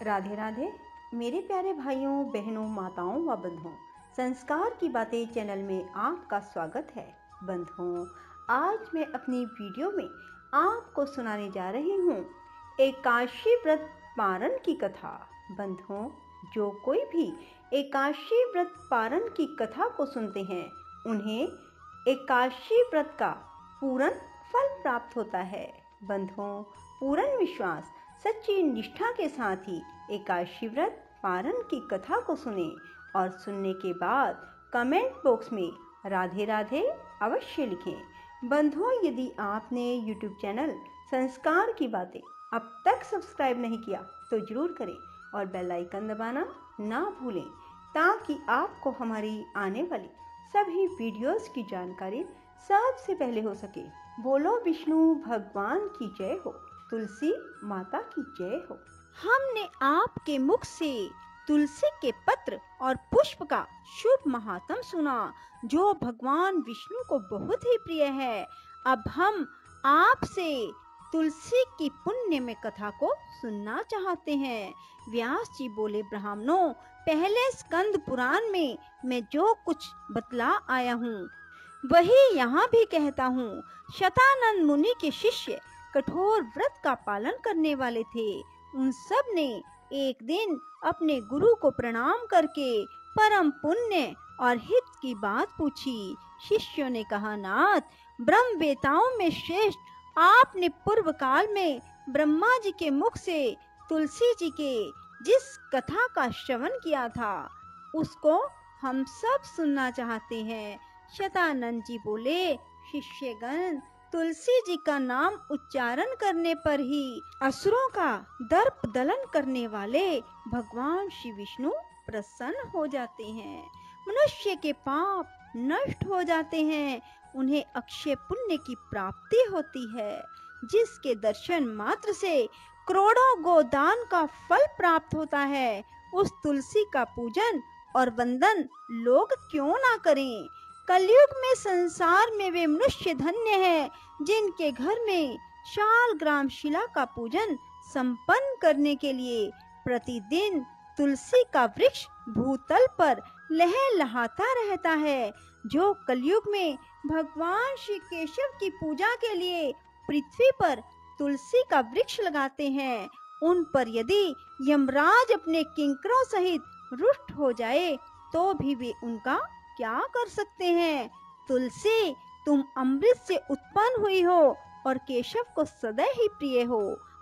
राधे राधे मेरे प्यारे भाइयों बहनों माताओं व बंधुओं, संस्कार की बातें चैनल में आपका स्वागत है। बंधुओं, आज मैं अपनी वीडियो में आपको सुनाने जा रही हूँ एकादशी व्रत पारण की कथा। बंधुओं, जो कोई भी एकादशी व्रत पारण की कथा को सुनते हैं उन्हें एकादशी व्रत का पूर्ण फल प्राप्त होता है। बंधुओं, पूर्ण विश्वास सच्ची निष्ठा के साथ ही एकादशी व्रत पारण की कथा को सुने और सुनने के बाद कमेंट बॉक्स में राधे राधे अवश्य लिखें। बंधुओं, यदि आपने YouTube चैनल संस्कार की बातें अब तक सब्सक्राइब नहीं किया तो जरूर करें और बेल आइकन दबाना ना भूलें ताकि आपको हमारी आने वाली सभी वीडियोस की जानकारी सबसे पहले हो सके। बोलो विष्णु भगवान की जय हो, तुलसी माता की जय हो। हमने आपके मुख से तुलसी के पत्र और पुष्प का शुभ महात्म सुना जो भगवान विष्णु को बहुत ही प्रिय है। अब हम आपसे तुलसी की पुण्य में कथा को सुनना चाहते हैं। व्यास जी बोले, ब्राह्मणों, पहले स्कंद पुराण में मैं जो कुछ बतला आया हूँ वही यहाँ भी कहता हूँ। शतानंद मुनि के शिष्य कठोर व्रत का पालन करने वाले थे। उन सब ने एक दिन अपने गुरु को प्रणाम करके परम पुण्य और हित की बात पूछी। शिष्यों ने कहा, नाथ, ब्रह्मवेताओं में श्रेष्ठ आपने पूर्व काल में ब्रह्मा जी के मुख से तुलसी जी के जिस कथा का श्रवण किया था उसको हम सब सुनना चाहते हैं। शतानंद जी बोले, शिष्यगण, तुलसी जी का नाम उच्चारण करने पर ही असुरों का दर्प दलन करने वाले भगवान श्री विष्णु प्रसन्न हो जाते हैं। मनुष्य के पाप नष्ट हो जाते हैं, उन्हें अक्षय पुण्य की प्राप्ति होती है, जिसके दर्शन मात्र से करोड़ों गोदान का फल प्राप्त होता है। उस तुलसी का पूजन और वंदन लोग क्यों ना करें। कलयुग में संसार में वे मनुष्य धन्य हैं जिनके घर में शाल ग्राम शिला का पूजन संपन्न करने के लिए प्रतिदिन तुलसी का वृक्ष भूतल पर लहलहाता रहता है। जो कलयुग में भगवान श्री केशव की पूजा के लिए पृथ्वी पर तुलसी का वृक्ष लगाते हैं, उन पर यदि यमराज अपने किंकरों सहित रुष्ट हो जाए तो भी वे उनका क्या कर सकते हैं। तुलसी, तुम अमृत से उत्पन्न हुई हो और केशव को सदा ही प्रिय हो।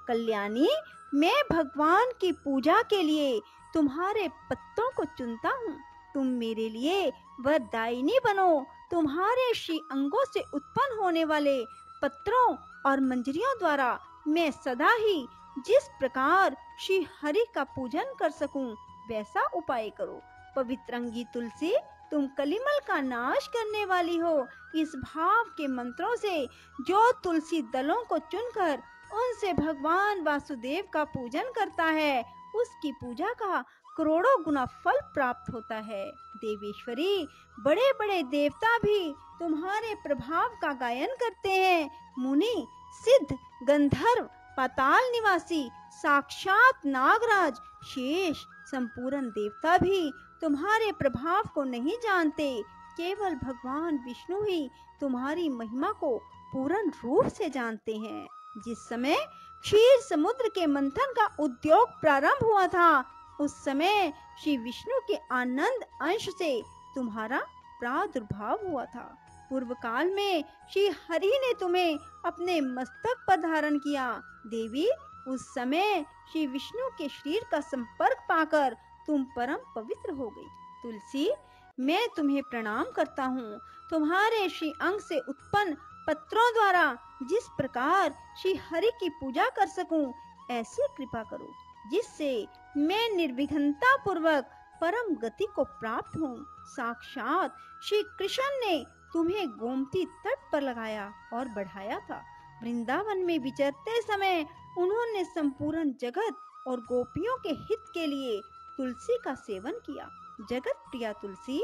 कल्याणी, मैं भगवान की पूजा के लिए तुम्हारे पत्तों को चुनता हूँ। तुम मेरे लिए वरदायिनी बनो। तुम्हारे श्री अंगों से उत्पन्न होने वाले पत्रों और मंजरियों द्वारा मैं सदा ही जिस प्रकार श्री हरि का पूजन कर सकूं वैसा उपाय करो। पवित्रंगी तुलसी, तुम कलिमल का नाश करने वाली हो। इस भाव के मंत्रों से जो तुलसी दलों को चुनकर उनसे भगवान वासुदेव का पूजन करता है उसकी पूजा का करोड़ों गुना फल प्राप्त होता है। देवेश्वरी, बड़े बड़े देवता भी तुम्हारे प्रभाव का गायन करते हैं। मुनि, सिद्ध, गंधर्व, पाताल निवासी, साक्षात नागराज, शेष, संपूर्ण देवता भी तुम्हारे प्रभाव को नहीं जानते। केवल भगवान विष्णु ही तुम्हारी महिमा को पूर्ण रूप से जानते हैं। जिस समय क्षीर समुद्र के मंथन का उद्योग प्रारंभ हुआ था उस समय श्री विष्णु के आनंद अंश से तुम्हारा प्रादुर्भाव हुआ था। पूर्व काल में श्री हरि ने तुम्हें अपने मस्तक पर धारण किया। देवी, उस समय श्री विष्णु के शरीर का संपर्क पाकर तुम परम पवित्र हो गई। तुलसी, मैं तुम्हें प्रणाम करता हूँ। तुम्हारे श्री अंग से उत्पन्न पत्रों द्वारा जिस प्रकार श्री हरि की पूजा कर सकूं ऐसी कृपा करो जिससे मैं निर्विघ्नता पूर्वक परम गति को प्राप्त हूँ। साक्षात श्री कृष्ण ने तुम्हें गोमती तट पर लगाया और बढ़ाया था। वृंदावन में विचरते समय उन्होंने संपूर्ण जगत और गोपियों के हित के लिए तुलसी का सेवन किया। जगत प्रिया तुलसी,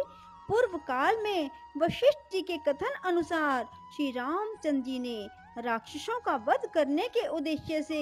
पूर्व काल में वशिष्ठ जी के कथन अनुसार श्री रामचंद्र जी ने राक्षसों का वध करने के उद्देश्य से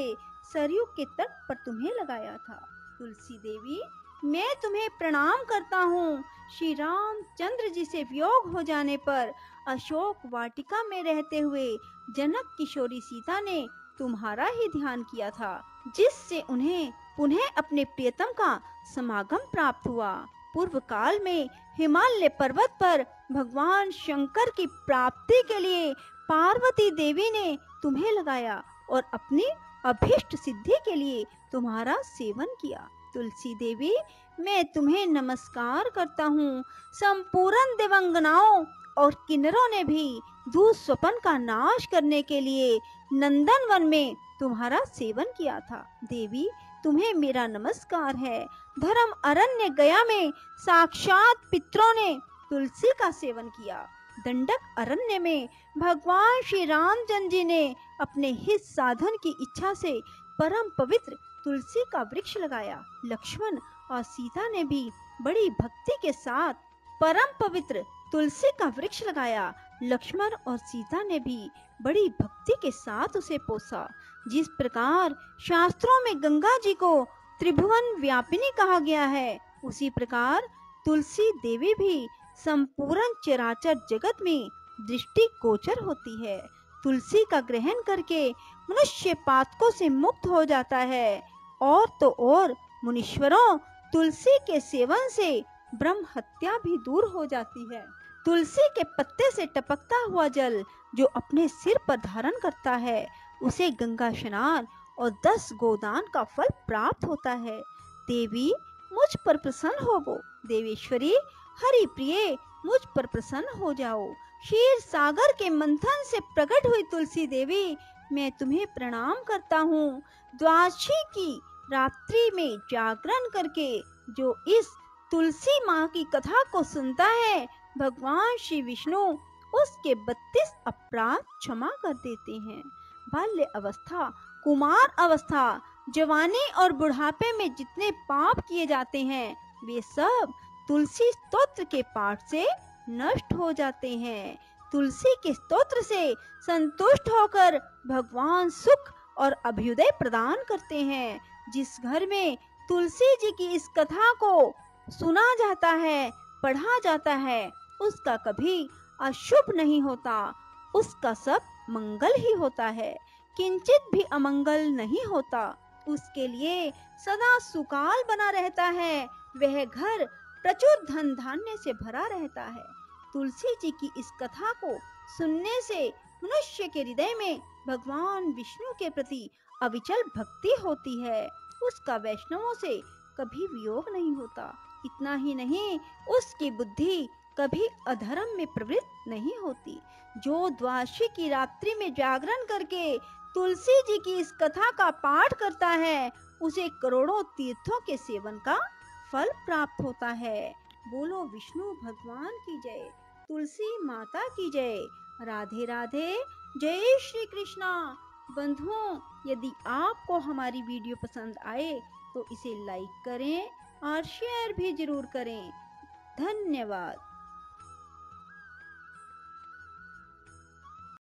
सरयू के तट पर तुम्हें लगाया था। तुलसी देवी, मैं तुम्हें प्रणाम करता हूँ। श्री रामचंद्र जी से वियोग हो जाने पर अशोक वाटिका में रहते हुए जनक किशोरी सीता ने तुम्हारा ही ध्यान किया था, जिससे उन्हें पुनः अपने प्रियतम का समागम प्राप्त हुआ। पूर्व काल में हिमालय पर्वत पर भगवान शंकर की प्राप्ति के लिए पार्वती देवी ने तुम्हें लगाया और अपनी अभीष्ट सिद्धि के लिए तुम्हारा सेवन किया। तुलसी देवी, मैं तुम्हें नमस्कार करता हूँ। संपूर्ण देवंगनाओं और किन्नरों ने भी दुःस्वप्न का नाश करने के लिए नंदन वन में तुम्हारा सेवन किया था। देवी, तुम्हें मेरा नमस्कार है। धर्म अरण्य गया में साक्षात पितरों ने तुलसी का सेवन किया। दंडक अरण्य में भगवान श्री रामचंद्र जी ने अपने हित साधन की इच्छा से परम पवित्र तुलसी का वृक्ष लगाया। लक्ष्मण और सीता ने भी बड़ी भक्ति के साथ परम पवित्र तुलसी का वृक्ष लगाया। लक्ष्मण और सीता ने भी बड़ी भक्ति के साथ उसे पोसा। जिस प्रकार शास्त्रों में गंगा जी को त्रिभुवन व्यापिनी कहा गया है, उसी प्रकार तुलसी देवी भी संपूर्ण चराचर जगत में दृष्टि गोचर होती है। तुलसी का ग्रहण करके मनुष्य पातकों से मुक्त हो जाता है। और तो और मुनीश्वरों, तुलसी के सेवन से ब्रह्म हत्या भी दूर हो जाती है। तुलसी के पत्ते से टपकता हुआ जल जो अपने सिर पर धारण करता है, उसे गंगा स्नान और 10 गोदान का फल प्राप्त होता है। देवी, मुझ पर प्रसन्न होवो। देवेश्वरी, हरि प्रिय, मुझ पर प्रसन्न हो जाओ। क्षीर सागर के मंथन से प्रकट हुई तुलसी देवी, मैं तुम्हें प्रणाम करता हूँ। द्वादशी की रात्रि में जागरण करके जो इस तुलसी माँ की कथा को सुनता है, भगवान श्री विष्णु उसके 32 अपराध क्षमा कर देते हैं। बाल्य अवस्था, कुमार अवस्था, जवानी और बुढ़ापे में जितने पाप किए जाते हैं, वे सब तुलसी स्तोत्र के पाठ से नष्ट हो जाते हैं। तुलसी के स्तोत्र से संतुष्ट होकर भगवान सुख और अभ्युदय प्रदान करते हैं। जिस घर में तुलसी जी की इस कथा को सुना जाता है, पढ़ा जाता है, उसका कभी अशुभ नहीं होता, उसका सब मंगल ही होता है, किंचित भी अमंगल नहीं होता। उसके लिए सदा सुकाल बना रहता है, वह घर प्रचुर धन धान्य से भरा रहता है। तुलसी जी की इस कथा को सुनने से मनुष्य के हृदय में भगवान विष्णु के प्रति अविचल भक्ति होती है, उसका वैष्णवों से कभी वियोग नहीं होता। इतना ही नहीं, उसकी बुद्धि कभी अधर्म में प्रवृत्त नहीं होती। जो द्वादशी की रात्रि में जागरण करके तुलसी जी की इस कथा का पाठ करता है, उसे करोड़ों तीर्थों के सेवन का फल प्राप्त होता है। बोलो विष्णु भगवान की जय, तुलसी माता की जय। राधे राधे, जय श्री कृष्णा। बंधुओं, यदि आपको हमारी वीडियो पसंद आए तो इसे लाइक करें और शेयर भी जरूर करें। धन्यवाद।